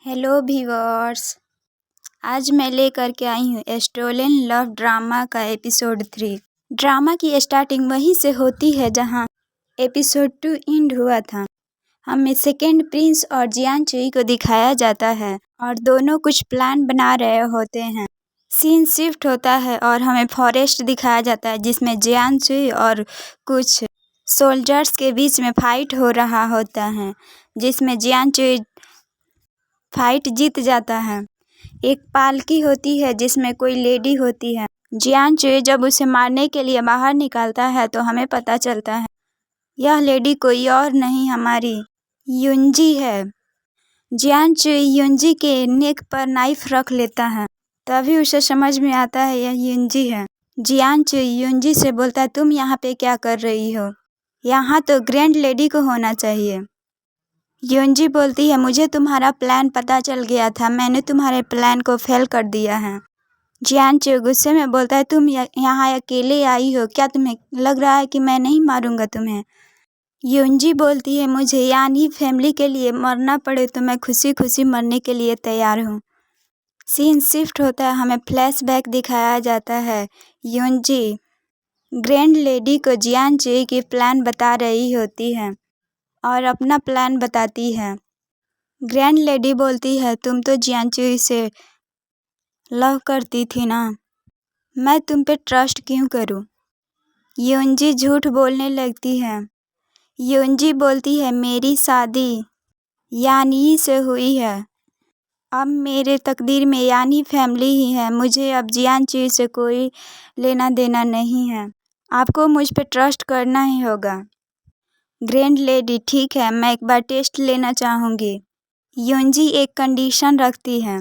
Hello viewers. आज मैं लेकर के आई हूँ स्टोलन लव ड्रामा का एपिसोड 3। ड्रामा की स्टार्टिंग वहीं से होती है जहाँ एपिसोड 2 एंड हुआ था। हमें सेकेंड प्रिंस और जियान चुई को दिखाया जाता है और दोनों कुछ प्लान बना रहे होते हैं। सीन शिफ्ट होता है और हमें फॉरेस्ट दिखाया जाता है जिसमें जियान चुई और कुछ सोल्जर्स के बीच में फाइट हो रहा होता है, जिसमें जियान चुई फाइट जीत जाता है। एक पालकी होती है जिसमें कोई लेडी होती है। जियान चुई जब उसे मारने के लिए बाहर निकालता है तो हमें पता चलता है यह लेडी कोई और नहीं हमारी युंजी है। जियान चुई युंजी के नेक पर नाइफ रख लेता है, तभी उसे समझ में आता है यह युंजी है। जियान चुई युंजी से बोलता है, तुम यहाँ पे क्या कर रही हो? यहाँ तो ग्रैंड लेडी को होना चाहिए। युंजी बोलती है, मुझे तुम्हारा प्लान पता चल गया था, मैंने तुम्हारे प्लान को फेल कर दिया है। जियान चुई गुस्से में बोलता है, तुम यहाँ अकेले आई हो, क्या तुम्हें लग रहा है कि मैं नहीं मारूंगा तुम्हें? युंजी बोलती है, मुझे यानी फैमिली के लिए मरना पड़े तो मैं खुशी खुशी मरने के लिए तैयार हूँ। सीन शिफ्ट होता है, हमें फ्लैशबैक दिखाया जाता है। युंजी ग्रैंड लेडी को जियान चुई की प्लान बता रही होती है और अपना प्लान बताती है। ग्रैंड लेडी बोलती है, तुम तो जियान चुई से लव करती थी ना, मैं तुम पे ट्रस्ट क्यों करूं? युंजी झूठ बोलने लगती है। युंजी बोलती है, मेरी शादी यानी से हुई है, अब मेरे तकदीर में यानी फैमिली ही है, मुझे अब जियान चुई से कोई लेना देना नहीं है, आपको मुझ पे ट्रस्ट करना ही होगा। ग्रैंड लेडी, ठीक है, मैं एक बार टेस्ट लेना चाहूँगी। युंजी एक कंडीशन रखती है,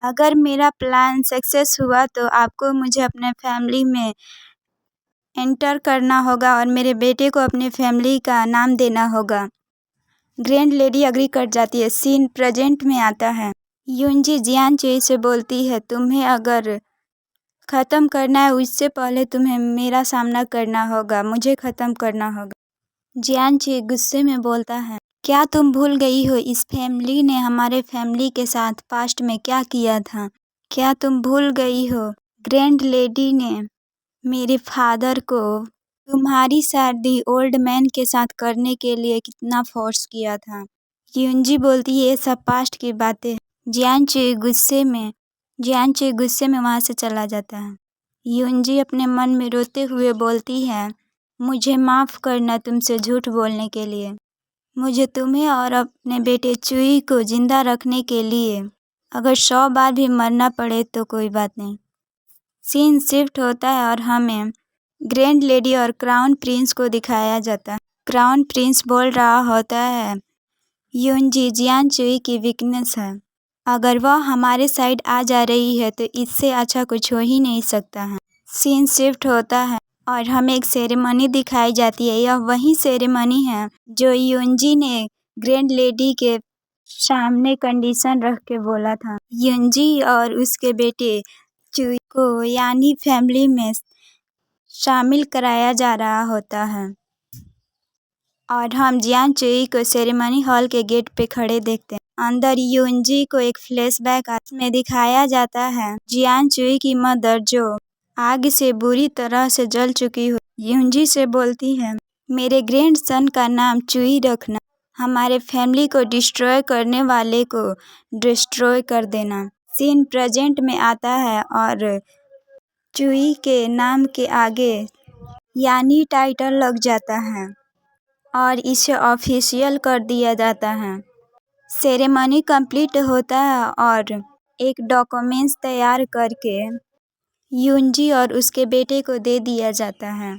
अगर मेरा प्लान सक्सेस हुआ तो आपको मुझे अपने फैमिली में एंटर करना होगा और मेरे बेटे को अपने फैमिली का नाम देना होगा। ग्रैंड लेडी अग्री कर जाती है। सीन प्रेजेंट में आता है। युंजी जियान चुई से बोलती है, तुम्हें अगर ख़त्म करना है उससे पहले तुम्हें मेरा सामना करना होगा, मुझे ख़त्म करना होगा। जियान चुई गुस्से में बोलता है, क्या तुम भूल गई हो इस फैमिली ने हमारे फैमिली के साथ पास्ट में क्या किया था? क्या तुम भूल गई हो ग्रैंड लेडी ने मेरे फादर को तुम्हारी शादी ओल्ड मैन के साथ करने के लिए कितना फोर्स किया था? युंजी बोलती है, ये सब पास्ट की बातें। जियान चुई गुस्से में वहाँ से चला जाता है। युंजी अपने मन में रोते हुए बोलती है, मुझे माफ़ करना तुमसे झूठ बोलने के लिए। मुझे तुम्हें और अपने बेटे चुई को जिंदा रखने के लिए अगर 100 बार भी मरना पड़े तो कोई बात नहीं। सीन शिफ्ट होता है और हमें ग्रैंड लेडी और क्राउन प्रिंस को दिखाया जाता है। क्राउन प्रिंस बोल रहा होता है, युंजी जियान चुई की वीकनेस है, अगर वह हमारे साइड आ जा रही है तो इससे अच्छा कुछ हो ही नहीं सकता है। सीन शिफ्ट होता है और हमें एक सेरेमनी दिखाई जाती है। यह वही सेरेमनी है जो युंजी ने ग्रैंड लेडी के सामने कंडीशन रख के बोला था। युंजी और उसके बेटे चुई को यानी फैमिली में शामिल कराया जा रहा होता है और हम जियान चुई को सेरेमनी हॉल के गेट पे खड़े देखते हैं। अंदर युंजी को एक फ्लैशबैक में दिखाया जाता है जियान चुई की मदर जो आग से बुरी तरह से जल चुकी हो। युंजी से बोलती है, मेरे ग्रैंड सन का नाम चुई रखना, हमारे फैमिली को डिस्ट्रॉय करने वाले को डिस्ट्रॉय कर देना। सीन प्रेजेंट में आता है और चुई के नाम के आगे यानी टाइटल लग जाता है और इसे ऑफिशियल कर दिया जाता है। सेरेमनी कंप्लीट होता है और एक डॉक्यूमेंट्स तैयार करके युंजी और उसके बेटे को दे दिया जाता है।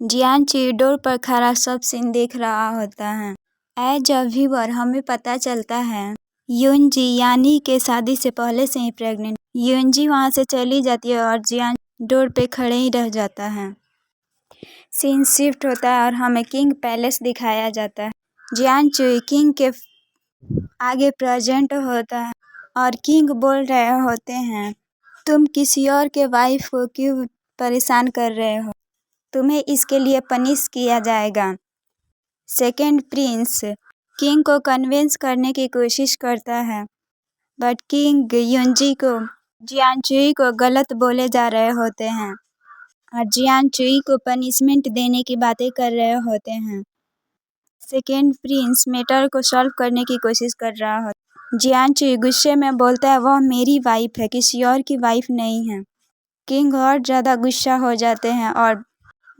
जियान चुई डोर पर खड़ा सब सीन देख रहा होता है। एज अ व्यूअर हमें पता चलता है युंजी यानी के शादी से पहले से ही प्रेग्नेंट। युंजी वहाँ से चली जाती है और जियान डोर पे खड़े ही रह जाता है। सीन शिफ्ट होता है और हमें किंग पैलेस दिखाया जाता है। जियान चुई किंग के आगे प्रेजेंट होता है और किंग बोल रहे होते हैं, तुम किसी और के वाइफ को क्यों परेशान कर रहे हो, तुम्हें इसके लिए पनिश किया जाएगा। सेकेंड प्रिंस किंग को कन्विंस करने की कोशिश करता है बट किंग युनजी को जियान चुई को गलत बोले जा रहे होते हैं और जियान चुई को पनिशमेंट देने की बातें कर रहे होते हैं। सेकेंड प्रिंस मैटर को सॉल्व करने की कोशिश कर रहा होता। जियान चुई गुस्से में बोलता है वह मेरी वाइफ है, किसी और की वाइफ नहीं है। किंग और ज़्यादा गुस्सा हो जाते हैं और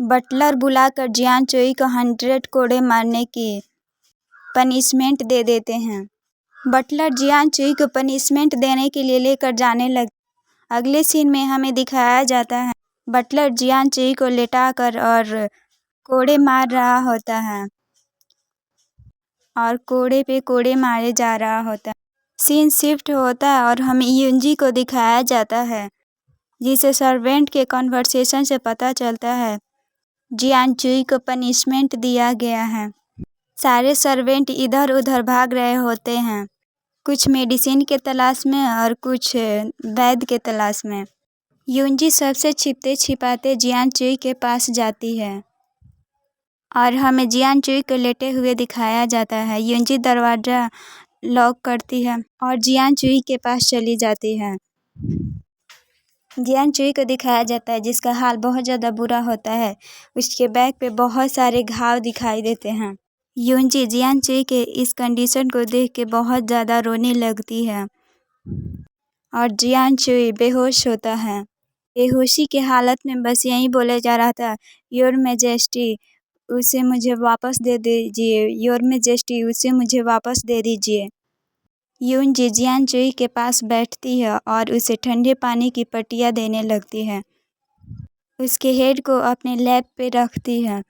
बटलर बुलाकर जियान चुई को 100 कोड़े मारने की पनिशमेंट दे देते हैं। बटलर जियान चुई को पनिशमेंट देने के लिए लेकर जाने लग। अगले सीन में हमें दिखाया जाता है बटलर जियान चुई को लेटाकर और कोड़े मार रहा होता है और कोड़े पे कोड़े मारे जा रहा होता है। सीन शिफ्ट होता है और हमें युनजी को दिखाया जाता है जिसे सर्वेंट के कन्वर्सेशन से पता चलता है जियान चुई को पनिशमेंट दिया गया है। सारे सर्वेंट इधर उधर भाग रहे होते हैं, कुछ मेडिसिन के तलाश में और कुछ वैद्य के तलाश में। युनजी सबसे छिपते छिपाते जियान चुई के पास जाती है और हमें जियान चुई को लेटे हुए दिखाया जाता है। युनजी दरवाज़ा लॉक करती है और जियान चुई के पास चली जाती है। जियान चुई को दिखाया जाता है जिसका हाल बहुत ज़्यादा बुरा होता है, उसके बैक पे बहुत सारे घाव दिखाई देते हैं। युनजी जियान चुई के इस कंडीशन को देख के बहुत ज़्यादा रोने लगती है और जियान चुई बेहोश होता है। बेहोशी के हालत में बस यही बोले जा रहा था, योर मैजेस्टी उसे मुझे वापस दे दीजिए, योर मैजेस्टी उसे मुझे वापस दे दीजिए। युनजी जियान चुई के पास बैठती है और उसे ठंडे पानी की पट्टियाँ देने लगती है। उसके हेड को अपने लैप पे रखती है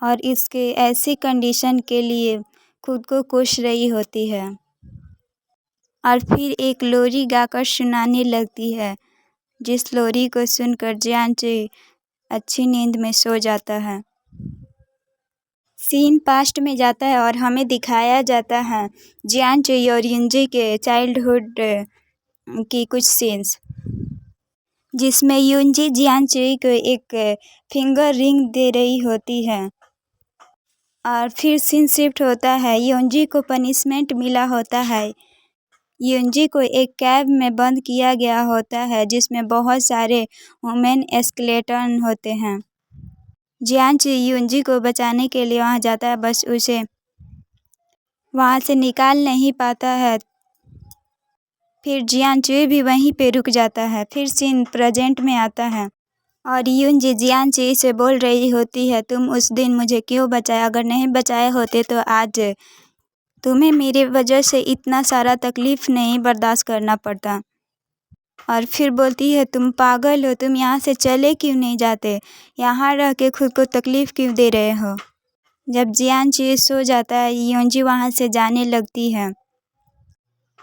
और इसके ऐसी कंडीशन के लिए खुद को कोस रही होती है और फिर एक लोरी गाकर सुनाने लगती है, जिस लोरी को सुनकर जियान चुई अच्छी नींद में सो जाता है। सीन पास्ट में जाता है और हमें दिखाया जाता है जियान चुई और युनजी के चाइल्डहुड की कुछ सीन्स, जिसमें युनजी जियान चुई को एक फिंगर रिंग दे रही होती है और फिर सीन शिफ्ट होता है। युनजी को पनिशमेंट मिला होता है। युनजी को एक कैब में बंद किया गया होता है जिसमें बहुत सारे वुमेन एस्केलेटन होते हैं। जियान चुई युनजी को बचाने के लिए वहाँ जाता है, बस उसे वहाँ से निकाल नहीं पाता है। फिर जियान चुई भी वहीं पे रुक जाता है। फिर सीन प्रेजेंट में आता है और युनजी जियान चुई से बोल रही होती है, तुम उस दिन मुझे क्यों बचाया, अगर नहीं बचाए होते तो आज तुम्हें मेरे वजह से इतना सारा तकलीफ़ नहीं बर्दाश्त करना पड़ता। और फिर बोलती है, तुम पागल हो, तुम यहाँ से चले क्यों नहीं जाते, यहाँ रह के खुद को तकलीफ़ क्यों दे रहे हो। जब जियान चुई सो जाता है युनजी वहाँ से जाने लगती है।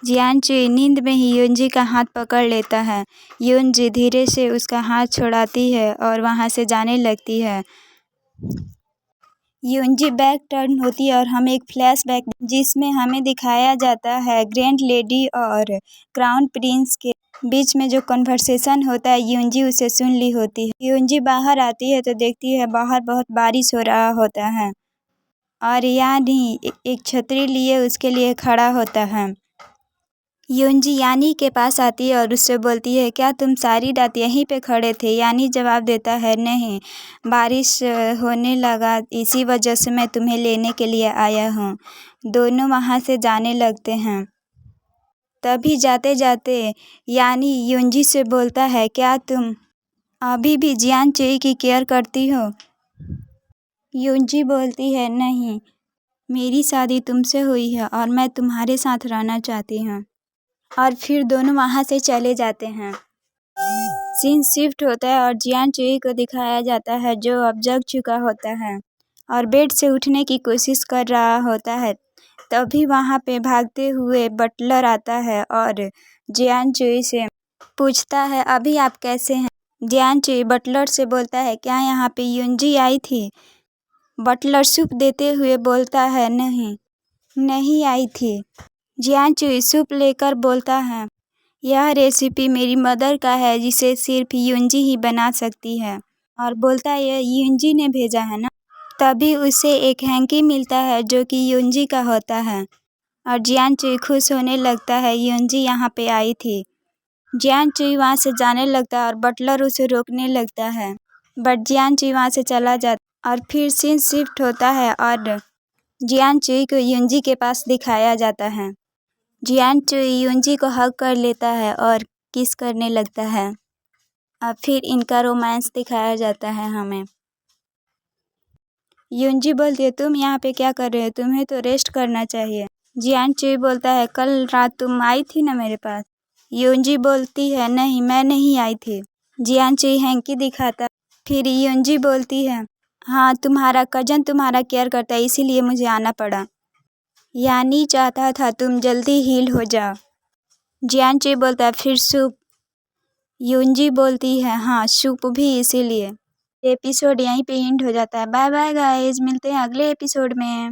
जियान चुई नींद में ही युनजी का हाथ पकड़ लेता है। युनजी धीरे से उसका हाथ छुड़ाती है और वहाँ से जाने लगती है। युनजी बैक टर्न होती है और हमें एक फ्लैशबैक जिसमें हमें दिखाया जाता है ग्रैंड लेडी और क्राउन प्रिंस के बीच में जो कन्वर्सेशन होता है, युनजी उसे सुन ली होती है। युनजी बाहर आती है तो देखती है बाहर बहुत बारिश हो रहा होता है और यानी एक छतरी लिए उसके लिए खड़ा होता है। युनजी यानी के पास आती है और उससे बोलती है, क्या तुम सारी रात यहीं पे खड़े थे। यानी जवाब देता है, नहीं, बारिश होने लगा, इसी वजह से मैं तुम्हें लेने के लिए आया हूँ। दोनों वहाँ से जाने लगते हैं। तभी जाते जाते यानी युनजी से बोलता है, क्या तुम अभी भी जियान चुई की केयर करती हो। युनजी बोलती है, नहीं, मेरी शादी तुमसे हुई है और मैं तुम्हारे साथ रहना चाहती हूँ। और फिर दोनों वहाँ से चले जाते हैं। सीन शिफ्ट होता है और जियान चुई को दिखाया जाता है जो अब जग चुका होता है और बेड से उठने की कोशिश कर रहा होता है। तभी वहाँ पे भागते हुए बटलर आता है और जियान चुई से पूछता है, अभी आप कैसे हैं। जियान चुई बटलर से बोलता है, क्या यहाँ पे युनजी आई थी। बटलर सूप देते हुए बोलता है, नहीं, नहीं आई थी। जियान चुई सूप लेकर बोलता है, यह रेसिपी मेरी मदर का है जिसे सिर्फ युनजी ही बना सकती है, और बोलता है यह युनजी ने भेजा है ना। तभी उसे एक हैंकी मिलता है जो कि युनजी का होता है और जियान चुई खुश होने लगता है युनजी यहाँ पे आई थी। जियान चुई वहाँ से जाने लगता है और बटलर उसे रोकने लगता है, बट जियान चुई वहाँ से चला जाता और फिर सीन शिफ्ट होता है और जियान चुई को युनजी के पास दिखाया जाता है। जियान चुई युनजी को हग कर लेता है और किस करने लगता है और फिर इनका रोमांस दिखाया जाता है हमें। युनजी बोलती है, तुम यहाँ पे क्या कर रहे हो, तुम्हें तो रेस्ट करना चाहिए। जियान चुई बोलता है, कल रात तुम आई थी ना मेरे पास। युनजी बोलती है, नहीं मैं नहीं आई थी। जियान चुई हैंकी दिखाता, फिर युनजी बोलती है, हाँ तुम्हारा कजन तुम्हारा केयर करता है इसीलिए मुझे आना पड़ा, यानी चाहता था तुम जल्दी हील हो जाओ। जियान चुई बोलता है, फिर सूप। युनजी बोलती है, हाँ सूप भी इसीलिए। एपिसोड यहीं पे एंड हो जाता है। बाय बाय गाइस, मिलते हैं अगले एपिसोड में।